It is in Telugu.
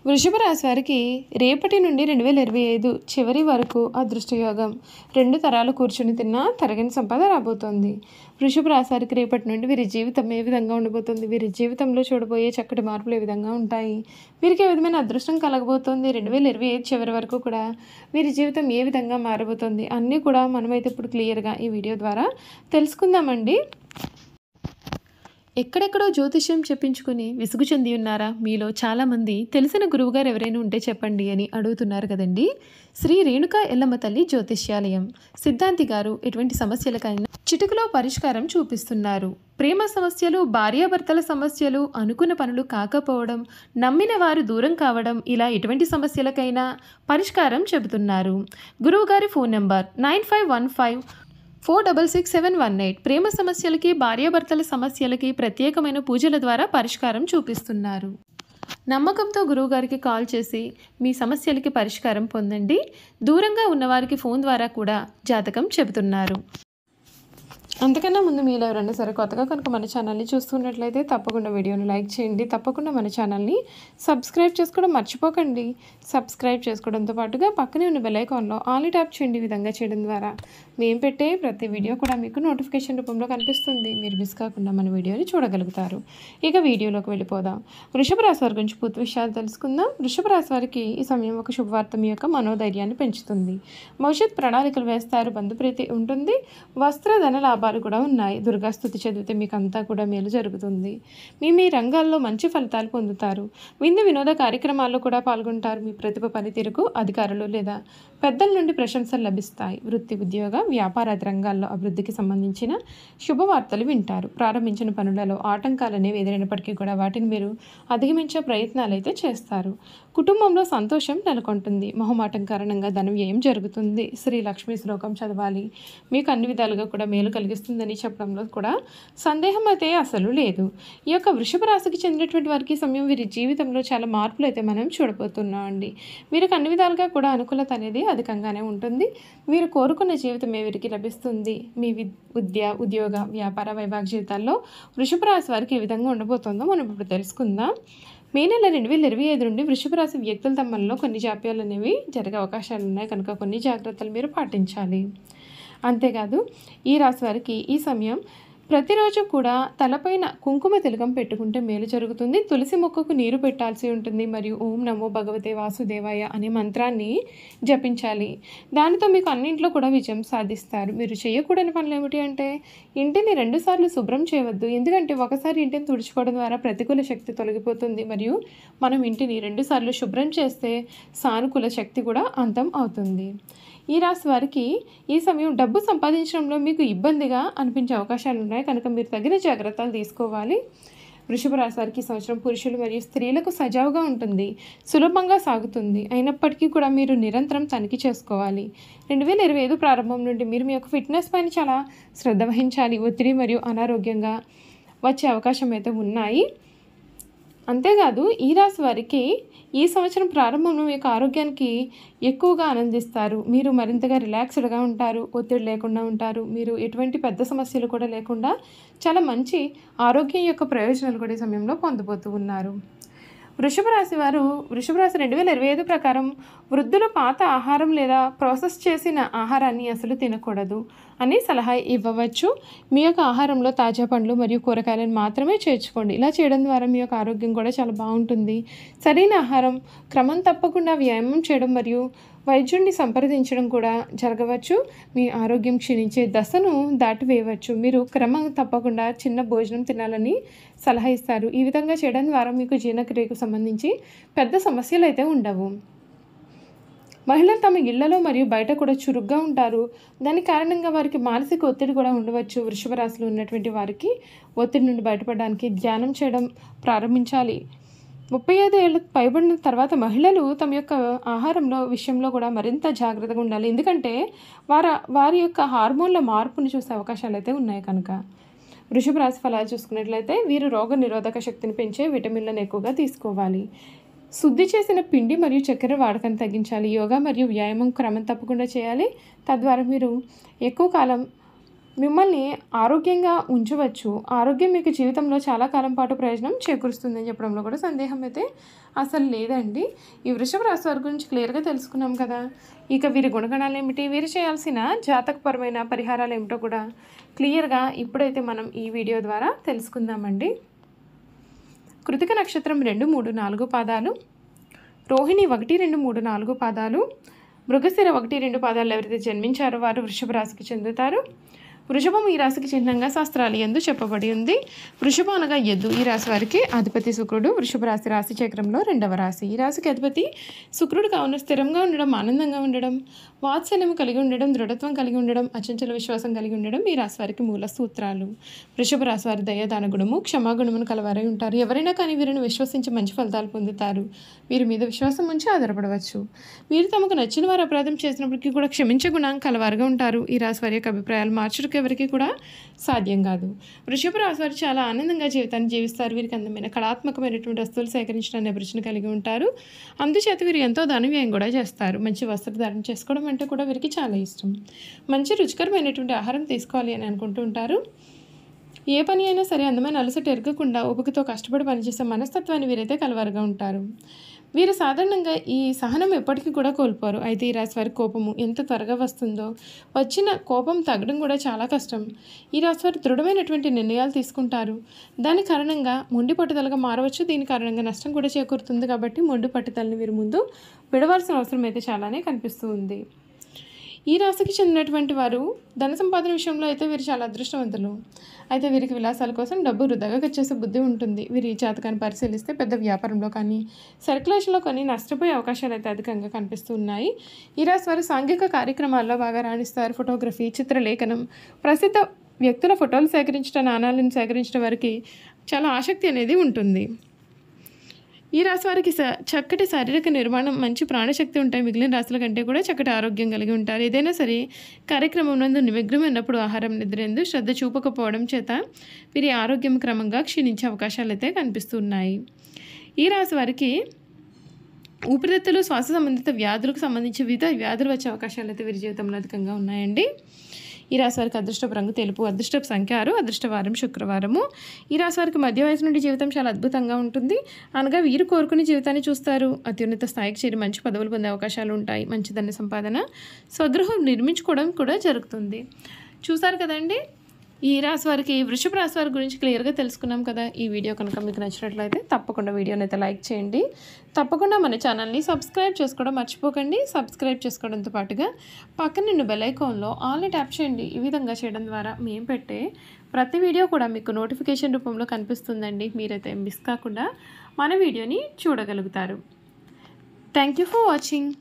వృషభ రాశి వారికి రేపటి నుండి 2025 చివరి వరకు అదృష్టయోగం. 2 తరాలు కూర్చుని తిన్నా తరగని సంపద రాబోతోంది. వృషభ రాశి వారికి రేపటి నుండి వీరి జీవితం ఏ విధంగా ఉండబోతుంది, వీరి జీవితంలో చూడబోయే చక్కటి మార్పులు ఏ విధంగా ఉంటాయి, వీరికి ఏ విధమైన అదృష్టం కలగబోతోంది, 2025 చివరి వరకు కూడా వీరి జీవితం ఏ విధంగా మారబోతోంది అన్నీ కూడా మనమైతే ఇప్పుడు క్లియర్గా ఈ వీడియో ద్వారా తెలుసుకుందామండి. ఎక్కడెక్కడో జ్యోతిష్యం చెప్పించుకుని విసుగు చెంది ఉన్నారా? మీలో చాలామంది తెలిసిన గురువుగారు ఎవరైనా ఉంటే చెప్పండి అని అడుగుతున్నారు కదండి. శ్రీ రేణుకా ఎల్లమ్మ తల్లి జ్యోతిష్యాలయం సిద్ధాంతి గారు ఎటువంటి సమస్యలకైనా చిటికలో పరిష్కారం చూపిస్తున్నారు. ప్రేమ సమస్యలు, భార్యాభర్తల సమస్యలు, అనుకున్న పనులు కాకపోవడం, నమ్మిన వారు దూరం కావడం, ఇలా ఎటువంటి సమస్యలకైనా పరిష్కారం చెబుతున్నారు. గురువుగారి ఫోన్ నంబర్ 9515466718. ప్రేమ సమస్యలకి, భార్యాభర్తల సమస్యలకి ప్రత్యేకమైన పూజల ద్వారా పరిష్కారం చూపిస్తున్నారు. నమ్మకంతో గురువుగారికి కాల్ చేసి మీ సమస్యలకి పరిష్కారం పొందండి. దూరంగా ఉన్నవారికి ఫోన్ ద్వారా కూడా జాతకం చెబుతున్నారు. అంతకన్నా ముందు మీరు ఎవరైనా సరే కొత్తగా కనుక మన ఛానల్ని చూస్తున్నట్లయితే తప్పకుండా వీడియోని లైక్ చేయండి. తప్పకుండా మన ఛానల్ని సబ్స్క్రైబ్ చేసుకోవడం మర్చిపోకండి. సబ్స్క్రైబ్ చేసుకోవడంతో పాటుగా పక్కనే ఉన్న బెల్ ఐకాన్లో ఆల్ ట్యాప్ చేయండి. ఈ విధంగా చేయడం ద్వారా మేము పెట్టే ప్రతి వీడియో కూడా మీకు నోటిఫికేషన్ రూపంలో కనిపిస్తుంది. మీరు మిస్ కాకుండా మన వీడియోని చూడగలుగుతారు. ఇక వీడియోలోకి వెళ్ళిపోదాం. వృషభ రాశి వారి గురించి పూర్తి విషయాలు తెలుసుకుందాం. వృషభ రాశి వారికి ఈ సమయం ఒక శుభవార్త మీ యొక్క మనోధైర్యాన్ని పెంచుతుంది. భవిష్యత్ ప్రణాళికలు వేస్తారు. బంధుప్రీతి ఉంటుంది. వస్త్రధన లాభాలు కూడా ఉన్నాయి. దుర్గాస్తుతి చదివితే మీకు అంతా కూడా మేలు జరుగుతుంది. మీ రంగాల్లో మంచి ఫలితాలు పొందుతారు. విందు వినోద కార్యక్రమాల్లో కూడా పాల్గొంటారు. మీ ప్రతిభ పనితీరుకు అధికారులు లేదా పెద్దల నుండి ప్రశంసలు లభిస్తాయి. వృత్తి, ఉద్యోగ, వ్యాపారాది రంగాల్లో అభివృద్ధికి సంబంధించిన శుభవార్తలు వింటారు. ప్రారంభించిన పనులలో ఆటంకాలు అనేవి ఎదురైనప్పటికీ కూడా వాటిని మీరు అధిగమించే ప్రయత్నాలు అయితే చేస్తారు. కుటుంబంలో సంతోషం నెలకొంటుంది. మొహమాటం కారణంగా ధన వ్యయం జరుగుతుంది. శ్రీ లక్ష్మీ శ్లోకం చదవాలి. మీకు అన్ని విధాలుగా కూడా మేలు కలిగిస్తుందని చెప్పడంలో కూడా సందేహం అయితే అసలు లేదు. ఈ యొక్క వృషభ రాశికి చెందినటువంటి వారికి సమయం వీరి జీవితంలో చాలా మార్పులు అయితే మనం చూడబోతున్నాం అండి. వీరికి అన్ని విధాలుగా కూడా అనుకూలత అనేది అధికంగానే ఉంటుంది. వీరు కోరుకున్న జీవితమే వీరికి లభిస్తుంది. మీ విద్య, ఉద్యోగ, వ్యాపార, వైవాహిక జీవితాల్లో వృషభ రాశి వారికి ఏ విధంగా ఉండబోతుందో మనం ఇప్పుడు తెలుసుకుందాం. మే నెల 2025 నుండి వృషభ రాశి వ్యక్తుల తమలో కొన్ని జాప్యాలు అనేవి జరిగే అవకాశాలు ఉన్నాయి కనుక కొన్ని జాగ్రత్తలు మీరు పాటించాలి. అంతేకాదు ఈ రాశి వారికి ఈ సమయం ప్రతిరోజు కూడా తలపైన కుంకుమ తిలకం పెట్టుకుంటే మేలు జరుగుతుంది. తులసి మొక్కకు నీరు పెట్టాల్సి ఉంటుంది. మరియు ఓం నమో భగవతే వాసుదేవాయ అనే మంత్రాన్ని జపించాలి. దానితో మీకు అన్నింట్లో కూడా విజయం సాధిస్తారు. మీరు చేయకూడని పనులు ఏమిటి అంటే ఇంటిని 2 సార్లు శుభ్రం చేయవద్దు. ఎందుకంటే ఒకసారి ఇంటిని తుడుచుకోవడం ద్వారా ప్రతికూల శక్తి తొలగిపోతుంది. మరియు మనం ఇంటిని 2 సార్లు శుభ్రం చేస్తే సానుకూల శక్తి కూడా అంతం అవుతుంది. ఈ రాశి వారికి ఈ సమయం డబ్బు సంపాదించడంలో మీకు ఇబ్బందిగా అనిపించే అవకాశాలు ఉన్నాయి కనుక మీరు తగిన జాగ్రత్తలు తీసుకోవాలి. వృషభ రాశి వారికి సంవత్సరం పురుషులు మరియు స్త్రీలకు సజావుగా ఉంటుంది. సులభంగా సాగుతుంది. అయినప్పటికీ కూడా మీరు నిరంతరం తనిఖీ చేసుకోవాలి. 2025 ప్రారంభం నుండి మీరు మీ యొక్క ఫిట్నెస్ పైన చాలా శ్రద్ధ వహించాలి. ఒత్తిడి మరియు అనారోగ్యంగా వచ్చే అవకాశం అయితే ఉన్నాయి. అంతేకాదు ఈ రాశి వారికి ఈ సంవత్సరం ప్రారంభంలో మీ యొక్క ఆరోగ్యానికి ఎక్కువగా ఆనందిస్తారు. మీరు మరింతగా రిలాక్స్డ్గా ఉంటారు. ఒత్తిడి లేకుండా ఉంటారు. మీరు ఎటువంటి పెద్ద సమస్యలు కూడా లేకుండా చాలా మంచి ఆరోగ్యం యొక్క ప్రయోజనాలు కూడా ఈ సమయంలో పొందబోతూ ఉన్నారు. వృషభ రాశి 2025 ప్రకారం వృద్ధులు పాత ఆహారం లేదా ప్రాసెస్ చేసిన ఆహారాన్ని అసలు తినకూడదు అని సలహా ఇవ్వవచ్చు. మీ యొక్క ఆహారంలో తాజా పండ్లు మరియు కూరగాయలను మాత్రమే చేర్చుకోండి. ఇలా చేయడం ద్వారా మీ యొక్క ఆరోగ్యం కూడా చాలా బాగుంటుంది. సరైన ఆహారం, క్రమం తప్పకుండా వ్యాయామం చేయడం మరియు వైద్యుడిని సంప్రదించడం కూడా జరగవచ్చు. మీ ఆరోగ్యం క్షీణించే దశను దాటివేయవచ్చు. మీరు క్రమం తప్పకుండా చిన్న భోజనం తినాలని సలహా ఇస్తారు. ఈ విధంగా చేయడం ద్వారా మీకు జీర్ణక్రియకు సంబంధించి పెద్ద సమస్యలు అయితే ఉండవు. మహిళలు తమ ఇళ్లలో మరియు బయట కూడా చురుగ్గా ఉంటారు. దాని కారణంగా వారికి మానసిక ఒత్తిడి కూడా ఉండవచ్చు. వృషభ రాశిలో ఉన్నటువంటి వారికి ఒత్తిడి నుండి బయటపడడానికి ధ్యానం చేయడం ప్రారంభించాలి. 35 ఏళ్ళకు పైబడిన తర్వాత మహిళలు తమ యొక్క ఆహారంలో విషయంలో కూడా మరింత జాగ్రత్తగా ఉండాలి. ఎందుకంటే వారి యొక్క హార్మోన్ల మార్పును చూసే అవకాశాలు అయితే ఉన్నాయి కనుక. వృషభ రాశి ఫలాలు చూసుకున్నట్లయితే వీరు రోగ నిరోధక శక్తిని పెంచే విటమిన్లను ఎక్కువగా తీసుకోవాలి. శుద్ధి చేసిన పిండి మరియు చక్కెర వాడకాన్ని తగ్గించాలి. యోగా మరియు వ్యాయామం క్రమం తప్పకుండా చేయాలి. తద్వారా మీరు ఎక్కువ కాలం మిమ్మల్ని ఆరోగ్యంగా ఉంచవచ్చు. ఆరోగ్యం మీకు జీవితంలో చాలా కాలం పాటు ప్రయోజనం చేకూరుస్తుందని చెప్పడంలో కూడా సందేహం అయితే అసలు లేదండి. ఈ వృషభ రాశి వారి గురించి క్లియర్గా తెలుసుకున్నాం కదా. ఇక వీరి గుణగణాలు ఏమిటి, వీరు చేయాల్సిన జాతకపరమైన పరిహారాలు ఏమిటో కూడా క్లియర్గా ఇప్పుడైతే మనం ఈ వీడియో ద్వారా తెలుసుకుందామండి. కృతిక నక్షత్రం 2, 3, 4 పాదాలు, రోహిణి 1, 2, 3, 4 పాదాలు, మృగశిర 1, 2 పాదాలు ఎవరైతే జన్మించారో వారు వృషభ రాశికి చెందుతారు. వృషభం ఈ రాశికి చిహ్నంగా శాస్త్రాలు యందు చెప్పబడి ఉంది. వృషభం అనగా ఎద్దు. ఈ రాశి వారికి అధిపతి శుక్రుడు. వృషభ రాశి చక్రంలో 2వ రాశి. ఈ రాశికి అధిపతి శుక్రుడు కావున స్థిరంగా ఉండడం, ఆనందంగా ఉండడం, వాత్సల్యం కలిగి ఉండడం, దృఢత్వం కలిగి ఉండడం, అచంచల విశ్వాసం కలిగి ఉండడం ఈ రాశి వారికి మూల సూత్రాలు. వృషభ రాశి వారి దయాదాన గుణము, క్షమాగుణమును కలవారై ఉంటారు. ఎవరైనా కానీ వీరిని విశ్వసించి మంచి ఫలితాలు పొందుతారు. వీరి మీద విశ్వాసం ఉంచి ఆధారపడవచ్చు. వీరు తమకు నచ్చిన వారు అపరాధం చేసినప్పటికీ కూడా క్షమించే గుణం కలవారుగా ఉంటారు. ఈ రాశి వారి యొక్క అభిప్రాయాలు మార్చుటకు ఎవరికి కూడా సాధ్యం కాదు. వృషభ రాశి వారు చాలా ఆనందంగా జీవితాన్ని జీవిస్తారు. వీరికి అందమైన కళాత్మకమైనటువంటి వస్తువులు సేకరించడానికి అభిరుచిని కలిగి ఉంటారు. అందుచేత వీరు ఎంతో ధన వ్యయం కూడా చేస్తారు. మంచి వస్త్రధారణ చేసుకోవడం అంటే కూడా వీరికి చాలా ఇష్టం. మంచి రుచికరమైనటువంటి ఆహారం తీసుకోవాలి అని అనుకుంటూ ఉంటారు. ఏ పని అయినా సరే అందమైన అలసట ఎరగకుండా ఓపికతో కష్టపడి పనిచేసే మనస్తత్వాన్ని వీరైతే కలవారుగా ఉంటారు. వీరు సాధారణంగా ఈ సహనం ఎప్పటికీ కూడా కోల్పోరు. అయితే ఈ రాశి వారి కోపము ఎంత త్వరగా వస్తుందో, వచ్చిన కోపం తగ్గడం కూడా చాలా కష్టం. ఈ రాశి వారు దృఢమైనటువంటి నిర్ణయాలు తీసుకుంటారు. దాని కారణంగా మొండి పట్టుదలగా మారవచ్చు. దీని కారణంగా నష్టం కూడా చేకూరుతుంది. కాబట్టి మొండి పట్టుదలని వీరు ముందు విడవాల్సిన అవసరం అయితే చాలానే కనిపిస్తూ ఉంది. ఈ రాశికి చెందినటువంటి వారు ధన సంపాదన విషయంలో అయితే వీరు చాలా అదృష్టవంతులు. అయితే వీరికి విలాసాల కోసం డబ్బు వృధాగా ఖర్చేసే బుద్ధి ఉంటుంది. వీరి జాతకాన్ని పరిశీలిస్తే పెద్ద వ్యాపారంలో కానీ సర్క్యులేషన్లో కానీ నష్టపోయే అవకాశాలు అయితే అధికంగా కనిపిస్తూ ఉన్నాయి. ఈ రాశి వారు సాంఘిక కార్యక్రమాల్లో బాగా రాణిస్తారు. ఫోటోగ్రఫీ, చిత్రలేఖనం, ప్రసిద్ధ వ్యక్తుల ఫోటోలు సేకరించడం, నాణాలను సేకరించడం వారికి చాలా ఆసక్తి అనేది ఉంటుంది. ఈ రాశి వారికి చక్కటి శారీరక నిర్మాణం, మంచి ప్రాణశక్తి ఉంటాయి. మిగిలిన రాశుల కంటే కూడా చక్కటి ఆరోగ్యం కలిగి ఉంటారు. ఏదైనా సరే కార్యక్రమం నందు నిమగ్నమైనప్పుడు ఆహారం, నిద్రేందు శ్రద్ధ చూపకపోవడం చేత వీరి ఆరోగ్యం క్రమంగా క్షీణించే అవకాశాలు అయితే కనిపిస్తున్నాయి. ఈ రాశి వారికి ఊపిరితిత్తులు, శ్వాస సంబంధిత వ్యాధులకు సంబంధించి వివిధ వ్యాధులు వచ్చే అవకాశాలు అయితే వీరి జీవితంలో అధికంగా ఉన్నాయండి. ఈ రాశి వారికి అదృష్టపు రంగు తెలుపు, అదృష్టపు సంఖ్య 6, అదృష్టవారం శుక్రవారము. ఈ రాశి వారికి మధ్య వయసు నుండి జీవితం చాలా అద్భుతంగా ఉంటుంది. అనగా వీరు కోరుకునే జీవితాన్ని చూస్తారు. అత్యున్నత స్థాయికి చేరి మంచి పదవులు పొందే అవకాశాలు ఉంటాయి. మంచి ధన సంపాదన, స్వగృహం నిర్మించుకోవడం కూడా జరుగుతుంది. చూసారు కదండి, ఈ రాశి వారికి, వృషభ రాశి వారి గురించి క్లియర్గా తెలుసుకున్నాం కదా. ఈ వీడియో కనుక మీకు నచ్చినట్లయితే తప్పకుండా వీడియోని అయితే లైక్ చేయండి. తప్పకుండా మన ఛానల్ని సబ్స్క్రైబ్ చేసుకోవడం మర్చిపోకండి. సబ్స్క్రైబ్ చేసుకోవడంతో పాటుగా పక్కనున్న బెల్ ఐకాన్లో ఆల్ని ట్యాప్ చేయండి. ఈ విధంగా చేయడం ద్వారా మేము పెట్టే ప్రతి వీడియో కూడా మీకు నోటిఫికేషన్ రూపంలో కనిపిస్తుందండి. మీరైతే మిస్ కాకుండా మన వీడియోని చూడగలుగుతారు. Thank you for watching.